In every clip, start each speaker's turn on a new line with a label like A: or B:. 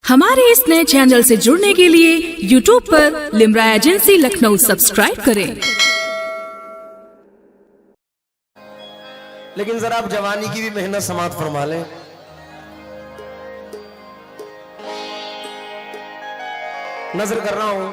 A: हमारे इस नए चैनल से जुड़ने के लिए YouTube पर लिम्रा एजेंसी लखनऊ सब्सक्राइब करें।
B: लेकिन जरा आप जवानी की भी मेहनत समाप्त फरमा लें। नजर कर रहा हूं,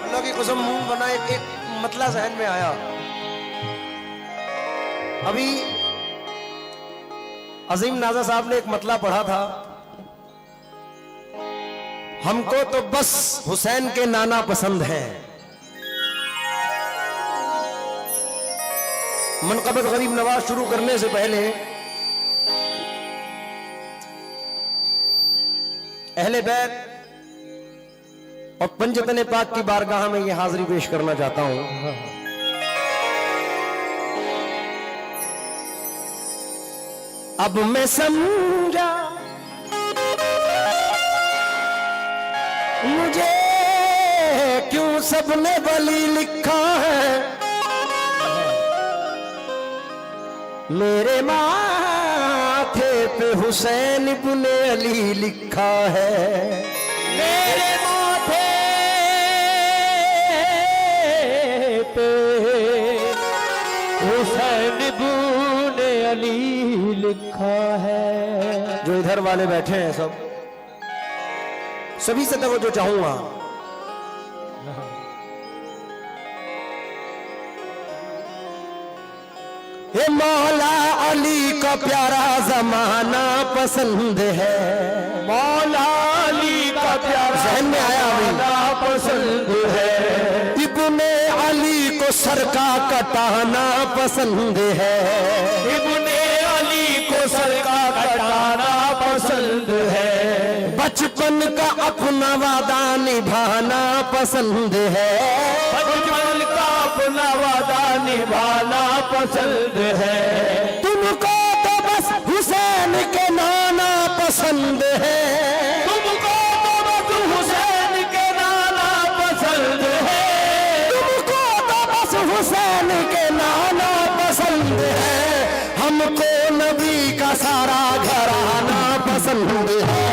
B: अल्लाह की कसम मुंह बना एक मतला जहन में आया। अभी अजीम नाजा साहब ने एक मतला पढ़ा था, हमको तो बस हुसैन के नाना पसंद है। मनक़बत गरीब नवाज शुरू करने से पहले अहले बैत और पंजतन पाक की बारगाह में यह हाजिरी पेश करना चाहता हूं। अब मैं समझा मुझे क्यों सबने बली लिखा है, मेरे माथे पे हुसैन इब्ने अली लिखा है, मेरे माथे पे हुसैन इब्ने अली लिखा है। जो इधर वाले बैठे हैं सभी से तवज्जो चाहूंगा। ये मौला अली का प्यारा जमाना पसंद है,
C: मौला अली का प्यारा
B: जहन में आया अभी
C: पसंद है।
B: इब्ने अली को सर का कटाना पसंद है,
C: इब्ने अली को सर का कटाना पसंद है।
B: बचपन का अपना वादा निभाना पसंद है,
C: बचपन का अपना वादा निभाना पसंद है।
B: तुमको तो बस हुसैन के नाना पसंद है,
C: तुमको तो बस हुसैन के नाना पसंद है।
B: तुमको तो बस हुसैन के नाना पसंद है, हमको नबी का सारा घराना पसंद है।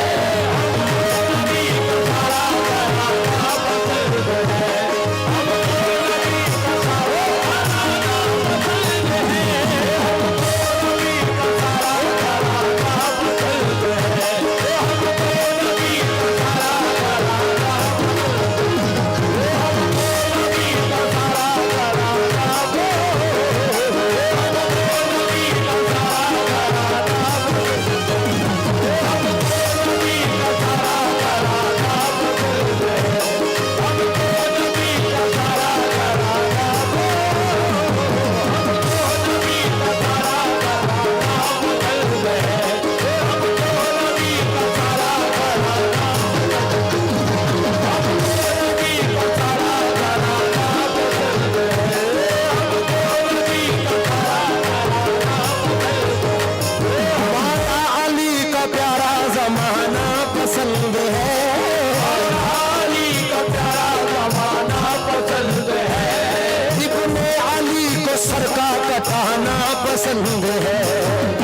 B: पसंद है,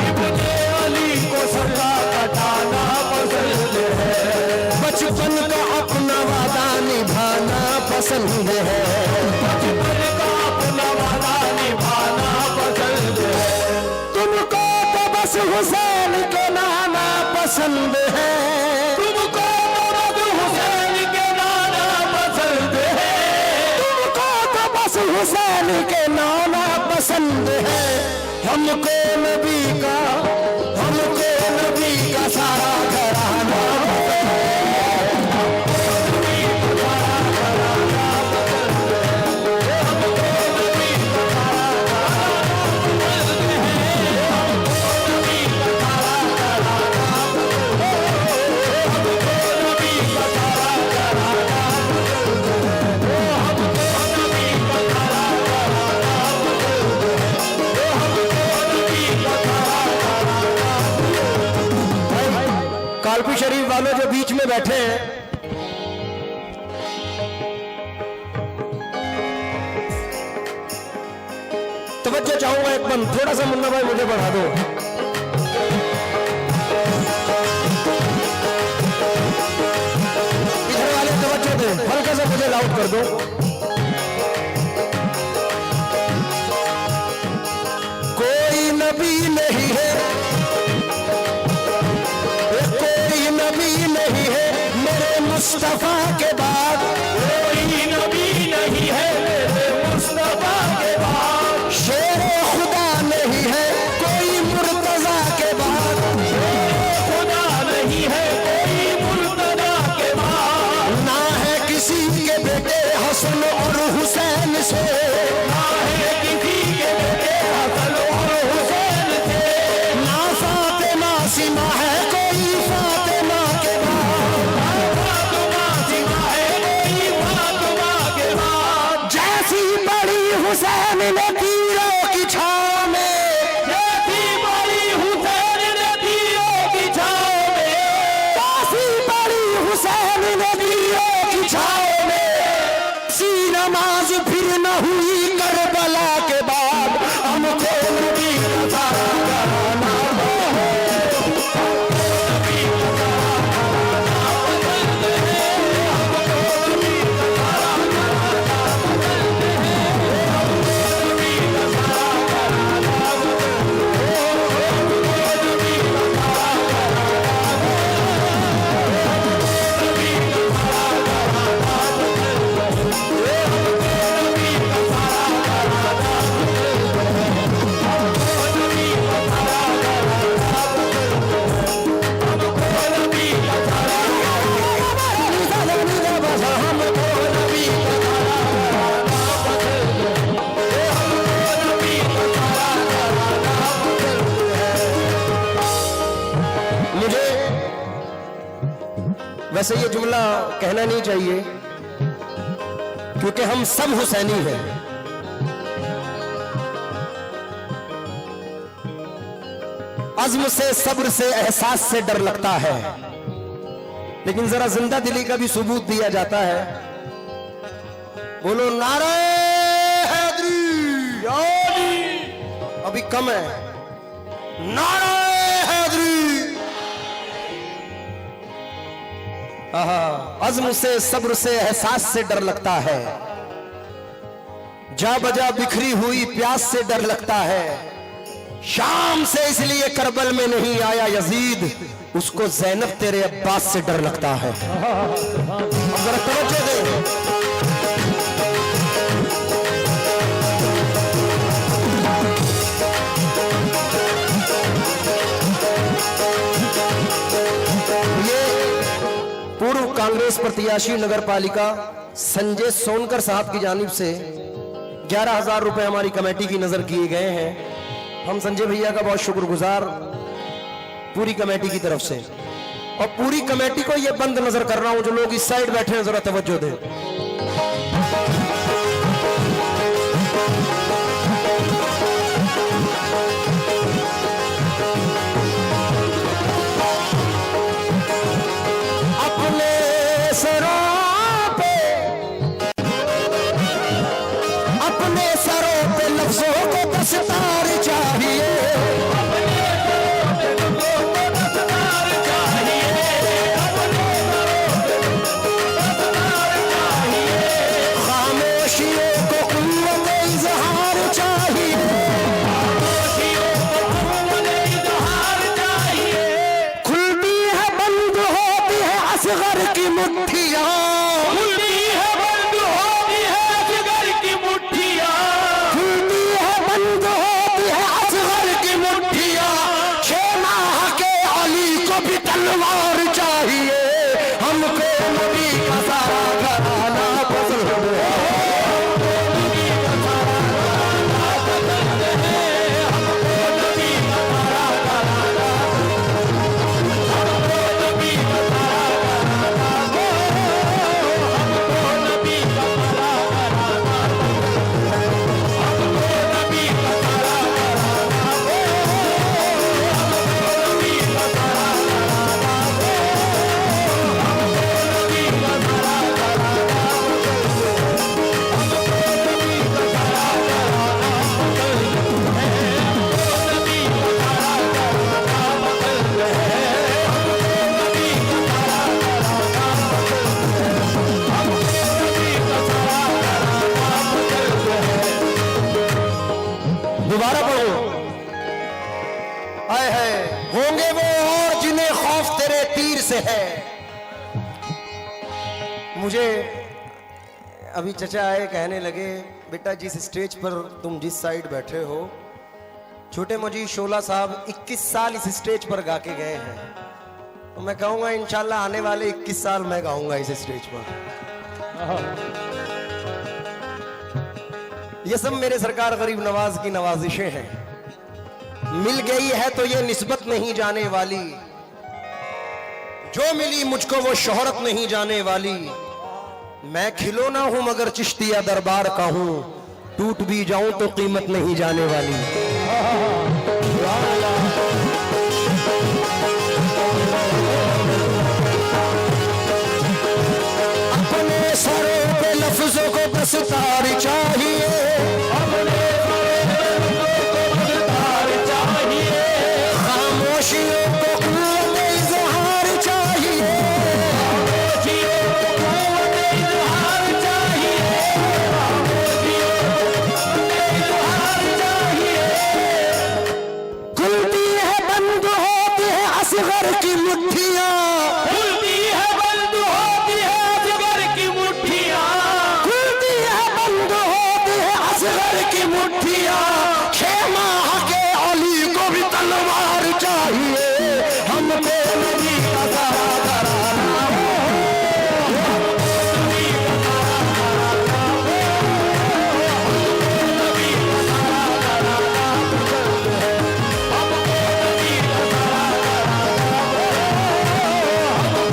C: इब्ने अली को सर का कटाना पसंद है।
B: बचपन का अपना वादा निभाना पसंद है,
C: बचपन का अपना वादा निभाना पसंद है।
B: तुमको तो बस हुसैन के नाना पसंद है,
C: तुमको तो बस हुसैन के नाना पसंद है।
B: तुमको तो बस हुसैन के नाना पसंद है, हमको नबी का सारा घराना कालपी शरीफ वालों जो बीच में बैठे हैं, तवज्जो चाहूंगा एक पल, थोड़ा सा मुन्ना भाई मुझे बढ़ा दो। इधर वाले तवज्जो दे, हल्का सा मुझे लाउड कर दो। कोई नबी नहीं है, कोई नबी नहीं है मेरे मुस्तफा के बाद,
C: कोई नबी नहीं है मेरे मुस्तफा के बाद।
B: शेरे खुदा नहीं है कोई मुर्तजा के बाद,
C: खुदा नहीं है कोई मुर्तजा के बाद।
B: ना है किसी के बेटे हसन और हुसैन से,
C: ना है किसी के बेटे हसन और हुसैन से।
B: ना फातिमा सीमा है कोई फातिमा के बाद,
C: फातिमा सीमा है
B: वैसे ये जुमला कहना नहीं चाहिए क्योंकि हम सब हुसैनी हैं। अज़्म से, सब्र से, एहसास से डर लगता है, लेकिन जरा जिंदा दिली का भी सबूत दिया जाता है। बोलो नारे हैदरी, अभी कम है, नारे हैदरी। अज़्म से, सब्र से, एहसास से डर लगता है, जा बजा बिखरी हुई प्यास से डर लगता है। शाम से इसलिए करबल में नहीं आया यजीद, उसको ज़ैनब तेरे अब्बास से डर लगता है। अब जरा तवज्जो दे। पूर्व कांग्रेस प्रत्याशी नगर पालिका संजय सोनकर साहब की जानिब से 11,000 रुपए हमारी कमेटी की नजर किए गए हैं। हम संजय भैया का बहुत शुक्रगुजार पूरी कमेटी की तरफ से, और पूरी कमेटी को यह बंद नजर कर रहा हूं, जो लोग इस साइड बैठे हैं जरा तवज्जो दें। अपने सरों पे लफ्जों को दस्तार चाहिए, खामोशियों को कुव्वत इज़हार चाहिए, खुलती है बंद होती है असगर की मुट्ठियां, तलवार चाहिए, हमको नबी का सारा घराना पसंद है, नबी का सारा घराना पसंद है, हमको नबी का सारा घराना हमको नबी का सारा घराना, हमको नबी का सारा घराना, हमको नबी का सारा दोबारा पढ़ो। आए है होंगे वो और जिन्हें खौफ तेरे तीर से है। मुझे अभी चचा आए, कहने लगे बेटा जिस स्टेज पर तुम जिस साइड बैठे हो, छोटे मौजी शोला साहब 21 साल इस स्टेज पर गा के गए हैं, तो मैं कहूंगा इंशाल्लाह आने वाले 21 साल मैं गाऊंगा इस स्टेज पर। ये सब मेरे सरकार गरीब नवाज की नवाजिशें हैं। मिल गई है तो ये निस्बत नहीं जाने वाली, जो मिली मुझको वो शोहरत नहीं जाने वाली। मैं खिलौना हूं मगर चिश्तिया दरबार का हूं, टूट भी जाऊं तो कीमत नहीं जाने वाली। अपने सरों पे लफ्जों को दस्तार चाहिए, खामोशियों को कुव्वत इज़हार चाहिए, खुलती है बंद होती है असगर की मुट्ठियां, खुलती है बंद होती है असगर की मुट्ठियां, खुलती है बंद होती है असगर की मुट्ठियां। 6 माह के अली को भी तलवार चाहिए, हमको नबी का सारा घराना, नबी का सारा घराना, नबी का सारा घराना पसंद है, हमको नबी का सारा घराना, हमको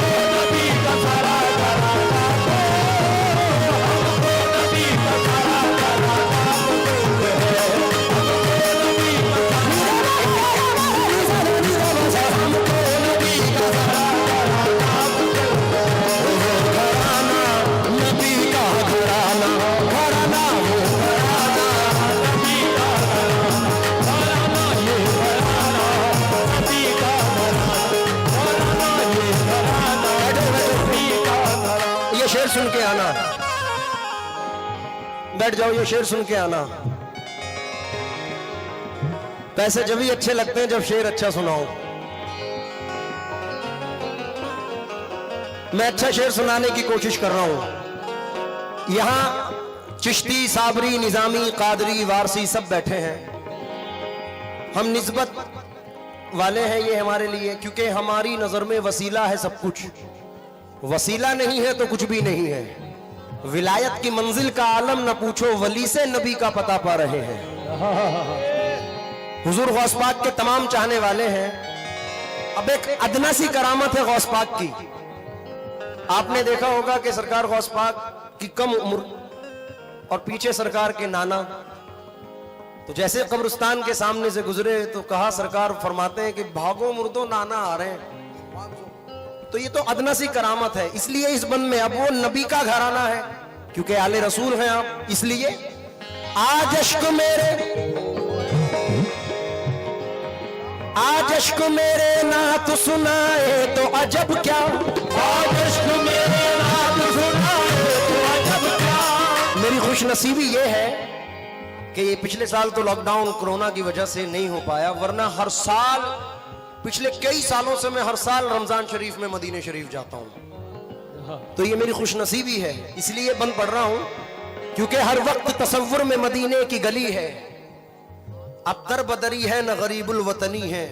B: सुन के आना, बैठ जाओ, ये शेर सुन के आना। पैसे जब भी अच्छे लगते हैं जब शेर अच्छा सुनाओ। मैं अच्छा शेर सुनाने की कोशिश कर रहा हूं। यहां चिश्ती, साबरी, निजामी, कादरी, वारसी सब बैठे हैं। हम निस्बत वाले हैं ये हमारे लिए, क्योंकि हमारी नजर में वसीला है सब कुछ। वसीला नहीं है तो कुछ भी नहीं है। विलायत की मंजिल का आलम न पूछो, वली से नबी का पता पा रहे हैं। हुजूर गौस पाक के तमाम चाहने वाले हैं। अब एक अदना सी करामत है गौस पाक की। आपने देखा होगा कि सरकार गौस पाक की कम उम्र और पीछे सरकार के नाना, तो जैसे कब्रिस्तान के सामने से गुजरे तो कहा, सरकार फरमाते हैं कि भागो मुर्दो, नाना आ रहे हैं। तो ये तो अदना सी करामत है। इसलिए इस बंद में अब वो नबी का घराना है, क्योंकि आले रसूल हैं आप। इसलिए आज अश्क मेरे नात सुनाए तो अजब क्या, आज अश्क मेरे नात सुनाए तो अजब क्या। मेरी खुशनसीबी ये है कि ये पिछले साल तो लॉकडाउन कोरोना की वजह से नहीं हो पाया, वरना हर साल, पिछले कई सालों से मैं हर साल रमजान शरीफ में मदीने शरीफ जाता हूं। तो ये मेरी खुशनसीबी है, इसलिए बंद पढ़ रहा हूं, क्योंकि हर वक्त तसव्वुर में मदीने की गली है। अब दर बदरी है न गरीबुल वतनी है,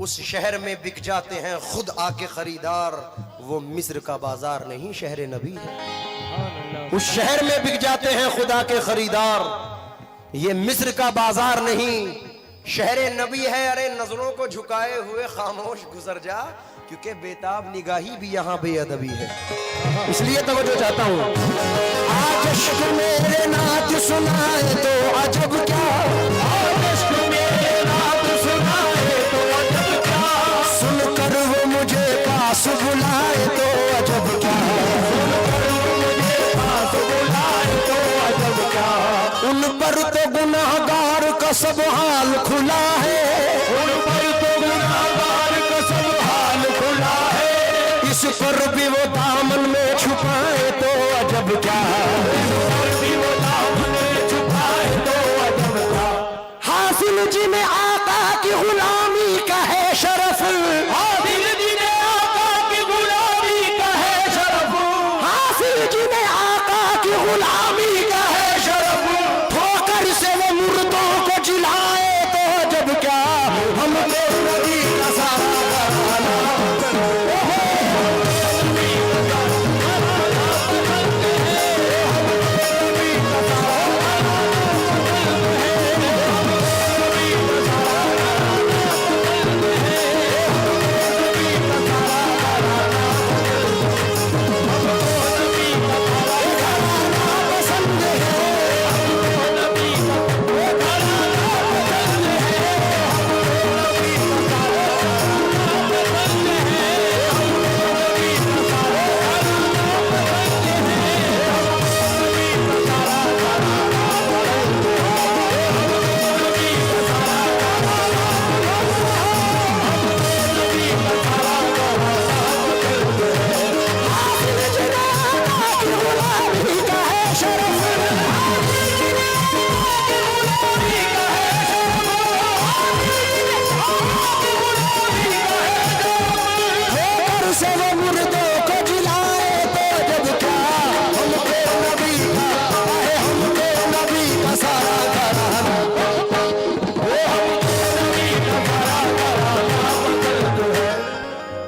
B: उस शहर में बिक जाते हैं खुद आके खरीदार। वो मिस्र का बाजार नहीं, शहर नबी है। उस शहर में बिक जाते हैं खुदा के खरीदार, ये मिस्र का बाजार नहीं, शहर नबी है। अरे नजरों को झुकाए हुए खामोश गुजर जा, क्योंकि बेताब निगाही भी यहाँ बेअदबी है। इसलिए तवज्जो चाहता हूँ। आज अश्क मेरे नात सुनाए तो अजब क्या, आज अश्क मेरे नात सुनाए तो अजब क्या। सुनकर वो मुझे पास बुलाए तो अजब क्या, सुनकर वो मुझे पास बुलाए तो अजब क्या। उन पर तो गुनाहगार का सब हाल खुला है, उन पर तो गुनाहगार का सब हाल खुला है। इस पर भी वो दामन में छुपाए तो अजब क्या, इस पर भी वो दामन में छुपाए तो अजब क्या। हासिल जिन्हें आका की गुलामी का है शरफ, हासिल जिन्हें आका की गुलामी का है शरफ, हासिल जिन्हें आका की गुलामी का है शरफ। ठोकर से वो मुर्दों को जिलाए तो अजब क्या, हमको नबी का सहारा।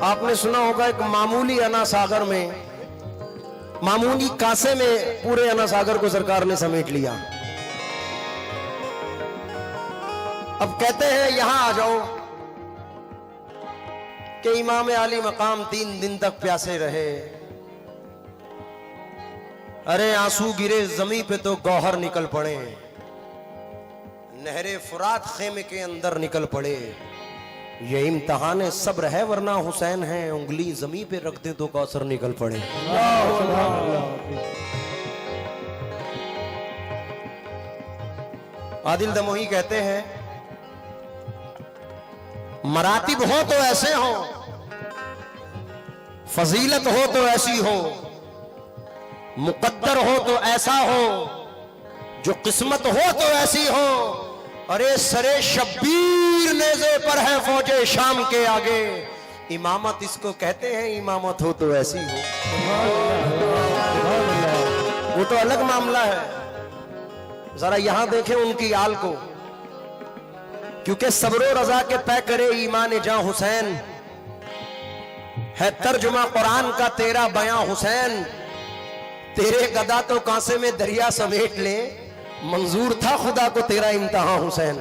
B: आपने सुना होगा एक मामूली अना सागर में, मामूली कासे में पूरे अना सागर को सरकार ने समेट लिया। अब कहते हैं यहां आ जाओ कि इमाम आली मकाम 3 दिन तक प्यासे रहे। अरे आंसू गिरे जमी पे तो गौहर निकल पड़े, नहरे फुरात खेमे के अंदर निकल पड़े। ये इम्तिहान सब्र है, वरना हुसैन है उंगली जमी पे रख दे तो कौसर निकल पड़े। आदिल दमोही कहते हैं, मरातिब हो तो ऐसे हो, फजीलत हो तो ऐसी हो, मुकद्दर हो तो ऐसा हो, जो किस्मत हो तो ऐसी हो। अरे सरे शब्बीर नेज़े पर है फौजे शाम के आगे, इमामत इसको कहते हैं, इमामत हो तो ऐसी हो। वो तो अलग मामला है। जरा यहां देखें उनकी आल को, क्योंकि सब्रो रजा के पै करे ईमान जां हुसैन, है तर्जुमा कुरान का तेरा बयां हुसैन। तेरे गदा तो कांसे में दरिया समेट ले, मंजूर था खुदा को तेरा इम्तिहान हुसैन।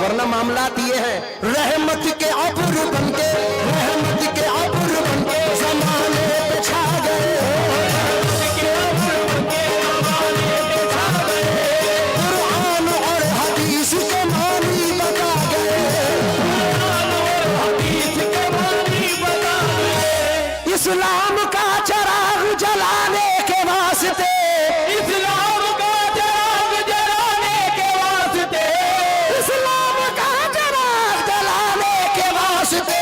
B: वरना मामलात ये हैं, रहमत के अब्र बनके, रहमत के अब्र बनके ज़माने पे छा गए, कुरान और हदीस के मानी बता गए, इस्लाम का चराग जलाने के वास्ते,
C: इस्लाम का चराग जलाने के वास्ते,
B: इस्लाम का चराग जलाने के वास्ते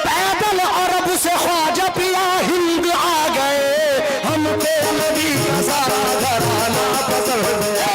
B: पैदल अरब से ख्वाजा पिया हिंद आ गए। हमको नबी का सारा घराना पसंद है,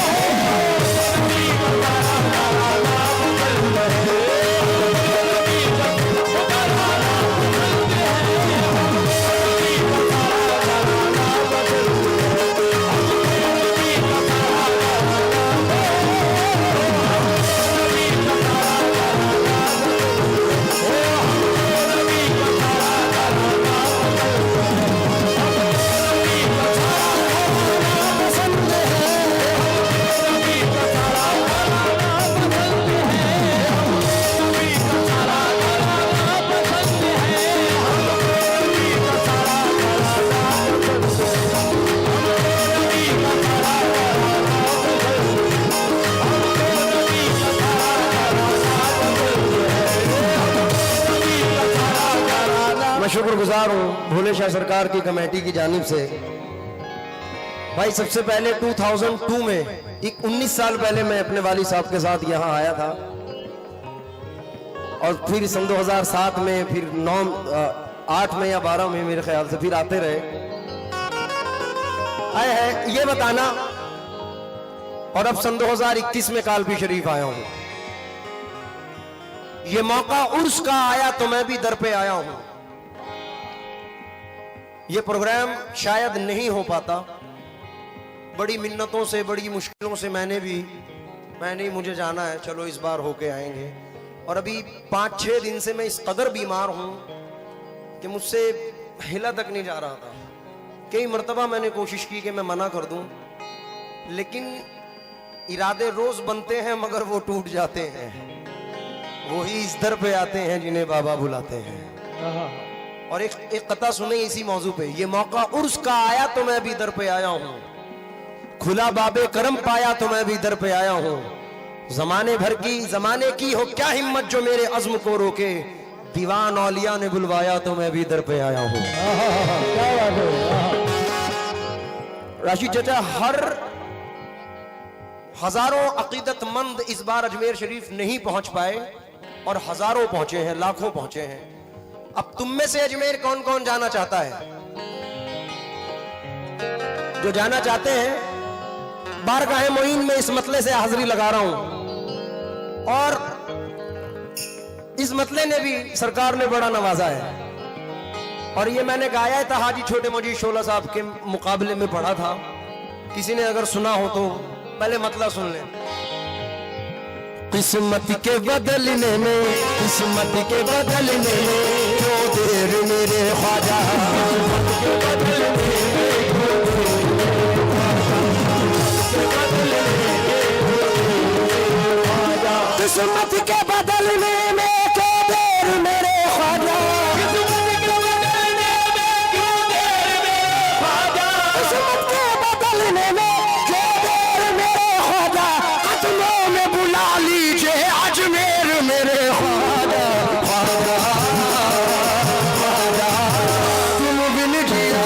B: मैं शुक्रगुजार हूँ भोले शाह सरकार की कमेटी की जानिब से। भाई सबसे पहले 2002 में, 19 साल पहले मैं अपने वाली साहब के साथ यहाँ आया था, और फिर सन 2007 में, फिर 8 में या 12 में मेरे ख्याल से फिर आते रहे। आए हैं ये बताना, और अब सन 2021 में कालपी शरीफ आया हूँ। ये मौका उर्स का आया तो मैं भी दर पे आया हूँ। ये प्रोग्राम शायद नहीं हो पाता, बड़ी मिन्नतों से, बड़ी मुश्किलों से मैंने मुझे जाना है, चलो इस बार होके आएंगे। और अभी 5-6 दिन से मैं इस कदर बीमार हूं कि मुझसे हिला तक नहीं जा रहा था। कई मर्तबा मैंने कोशिश की कि मैं मना कर दूं, लेकिन इरादे रोज बनते हैं मगर वो टूट जाते हैं। वही इस दर पे आते हैं जिन्हें बाबा बुलाते हैं। और एक कथा सुने इसी मौजू पे। ये मौका उर्स का आया तो मैं भी दर पे आया हूँ, खुला बाबे करम पाया तो मैं भी दर पे आया हूँ। जमाने की हो क्या हिम्मत जो मेरे अज़्म को रोके, दीवान औलिया ने बुलवाया तो मैं भी दर पे आया हूँ। राशिद चाचा, हजारों अकीदतमंद इस बार अजमेर शरीफ नहीं पहुंच पाए, और हजारों पहुंचे हैं, लाखों पहुंचे हैं। अब तुम में से अजमेर कौन कौन जाना चाहता है? जो जाना चाहते हैं, बारगाह मोइन में इस मतले से हाजिरी लगा रहा हूं। और इस मतले ने भी सरकार ने बड़ा नवाजा है, और ये मैंने गाया था हाजी छोटे मौजी शोला साहब के मुकाबले में पढ़ा था। किसी ने अगर सुना हो तो पहले मतला सुन ले। किस्मत के बदलने में, किस्मत के बदलने में क्यों देर मेरे ख्वाजा, किस्मत के बदलने में क्यों देर मेरे ख्वाजा, किस्मत के बदलने में क्यों देर मेरे ख्वाजा, किस्मत के बदलने में क्यों देर मेरे ख्वाजा, कदमों में बुला लीजिए अजमेर मेरे ख्वाजा, ख्वाजा ख्वाजा तुम बिन जिया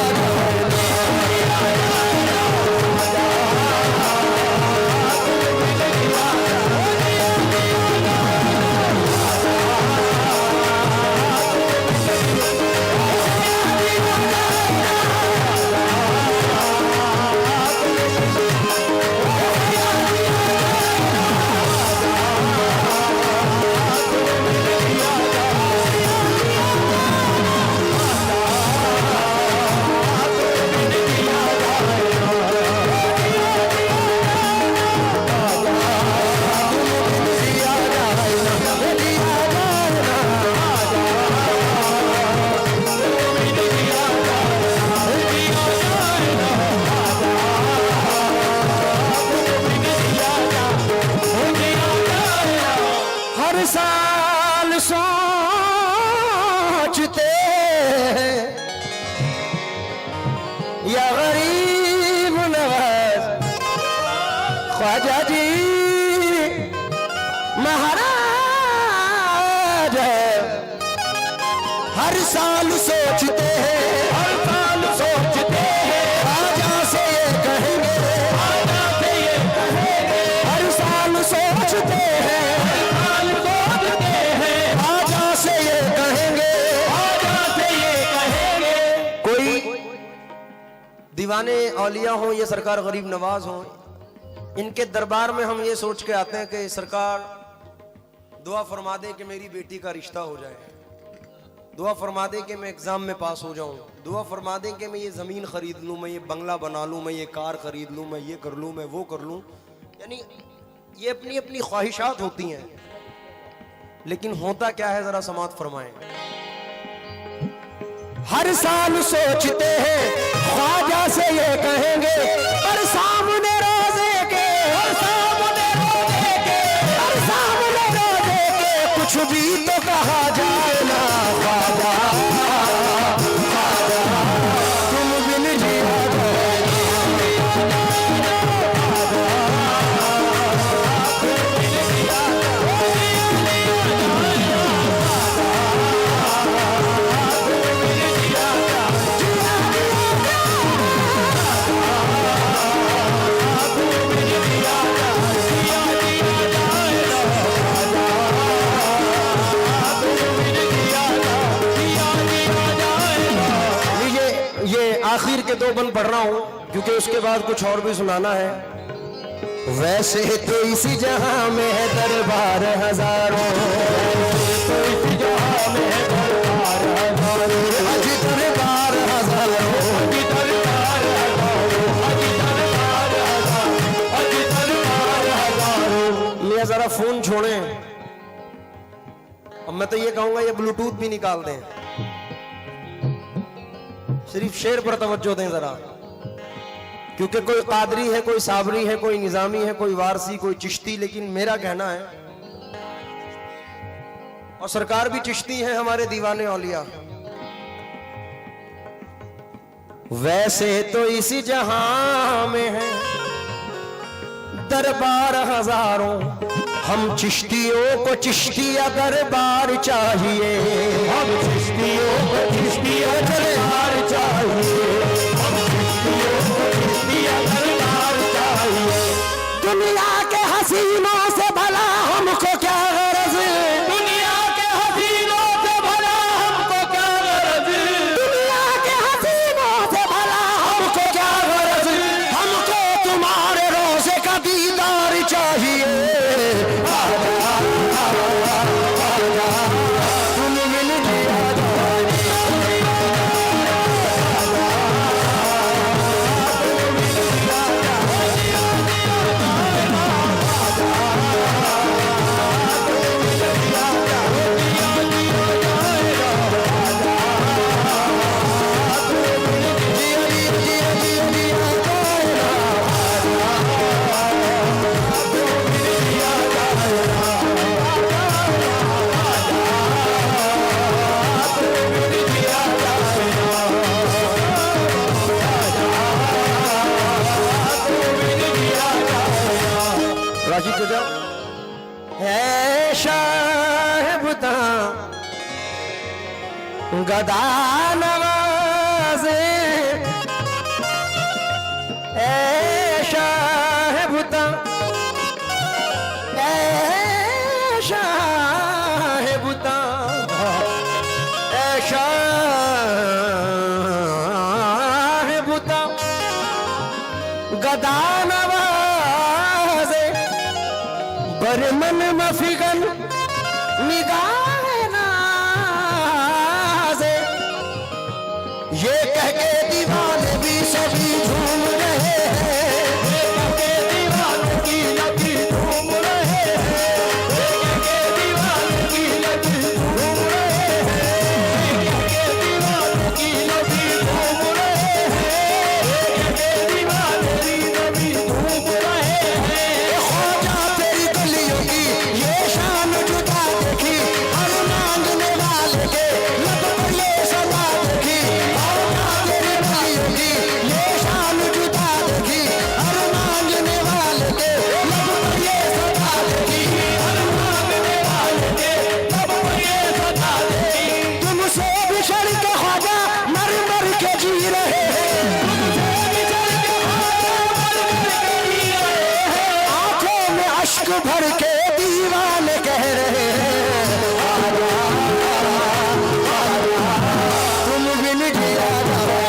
B: साल सोचते हैं या गरीब नवाज ख्वाजा जी महाराज है। हर साल सोचते हैं, हर साल सोचते हैं, ख्वाजा से ये कहेंगे, ख्वाजा से ये कहेंगे। हर साल सोचते हैं, हर साल सोचते हैं, ख्वाजा से ये कहेंगे, ख्वाजा से ये कहेंगे। कोई दीवाने औलिया हो या सरकार गरीब नवाज हो, इनके दरबार में हम ये सोच के आते हैं कि सरकार दुआ फरमा दे कि मेरी बेटी का रिश्ता हो जाए, दुआ फरमा दे कि मैं एग्जाम में पास हो जाऊं, दुआ फरमा दे कि मैं ये ज़मीन खरीद लूं, मैं ये बंगला बना लूं, मैं ये कार खरीद लूं, मैं ये कर लूं, मैं वो कर लूं। यानी ये अपनी अपनी ख्वाहिशात होती हैं, लेकिन होता क्या है जरा समात फरमाएं। हर साल सोचते हैं, ख्वाजा से ये कहेंगे, पर सामने रोजे के, हर सामने रोजे के, हर सामने रोजे के कुछ भी तो कहा जाए ना ख्वाजा, ख्वाजा तुम बिन जिया जाए। आखिर के दो बंद पढ़ रहा हूं क्योंकि उसके बाद कुछ और भी सुनाना है। वैसे तो इसी जहां में है दरबार हजारों, तो इसी जहां में है दरबार हजारों, अजी दरबार हजारों, अजी दरबार हजारों, अजी दरबार हजारों, अजी दरबार हजारों। मियां जरा फोन छोड़ें, अब मैं तो ये कहूंगा ये ब्लूटूथ भी निकाल दें, सिर्फ शेर पर तवज्जो दें जरा, क्योंकि कोई कादरी है, कोई साबरी है, कोई निजामी है, कोई वारसी, कोई चिश्ती, लेकिन मेरा कहना है, और सरकार भी चिश्ती है हमारे दीवाने औलिया। वैसे तो इसी जहां में है दरबार हजारों, हम चिश्तियों को चिश्तिया दरबार चाहिए, हम चिश्तियों को चिश्तिया दरबार चाहिए, हम चिश्तियों को चिश्तिया दरबार चाहिए। दुनिया के हसीनों से भला हमको क्या गरज, दुनिया के हसीनों से भला हमको क्या गरज, दुनिया के हसीनों से भला हमको क्या गरज, हमको तुम्हारे रोज़े का दीदार चाहिए। राशिद चाचा है शाहबता गदा नवाज़े, ए शाहबता, ए शाहबता, ए शाहबता गदा बरमन मफिगन निगाह नाज़े, ये कह के दीवाने भी सभी झूम रहे हैं, ये कह के दीवाने की लगी झूम रहे हैं, ये कह के दीवाने की लगी झूम रहे हैं, ये कह के दीवाने की लगी झूम रहे हैं, ये कह के दीवाने की लगी झूम रहे हैं। ख्वाजा तेरी गलियों की ये शान जुदा भर के दीवाने कह रहे हैं तुम बिन जिया जाए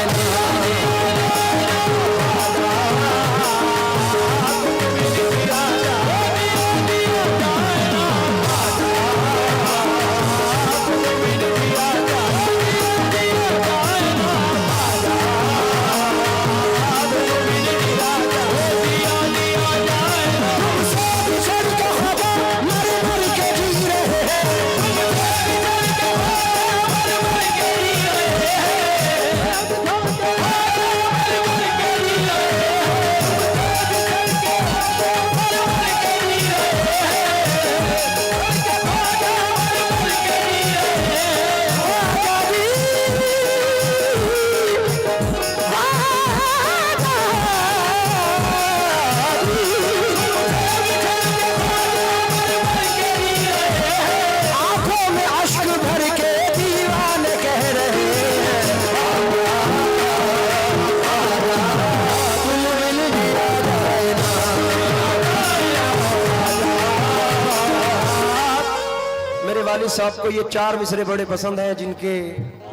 B: वाली साहब को ये 4 मिसरे बड़े पसंद हैं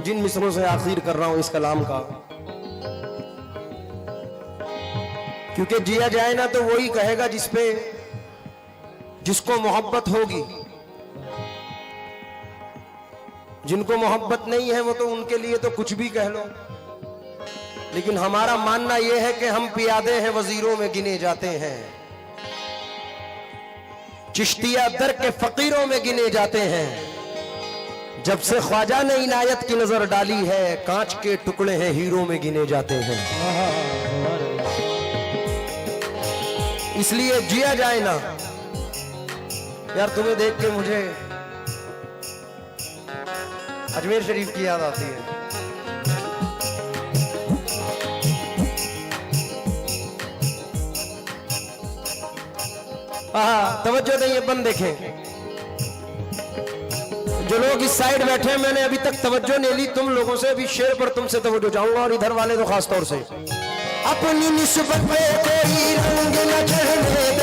B: जिन मिसरों से आखिर कर रहा हूं इस कलाम का, क्योंकि जिया जाए ना तो वही कहेगा जिसको मोहब्बत होगी। जिनको मोहब्बत नहीं है वो तो उनके लिए तो कुछ भी कह लो, लेकिन हमारा मानना यह है कि हम पियादे हैं वजीरों में गिने जाते हैं, चिश्तिया दर के फकीरों में गिने जाते हैं। जब से ख्वाजा ने इनायत की नजर डाली है कांच के टुकड़े हैं हीरो में गिने जाते हैं। इसलिए जिया जाए ना यार। तुम्हें देख के मुझे अजमेर शरीफ की याद आती है। तवज्जो दें, ये बंद देखें। जो लोग इस साइड बैठे हैं मैंने अभी तक तवज्जो नहीं ली तुम लोगों से, अभी शेर पर तुमसे तवज्जो चाहूंगा, और इधर वाले तो खास तौर से। अपनी निस्बत पे कोई रंग न चढ़ने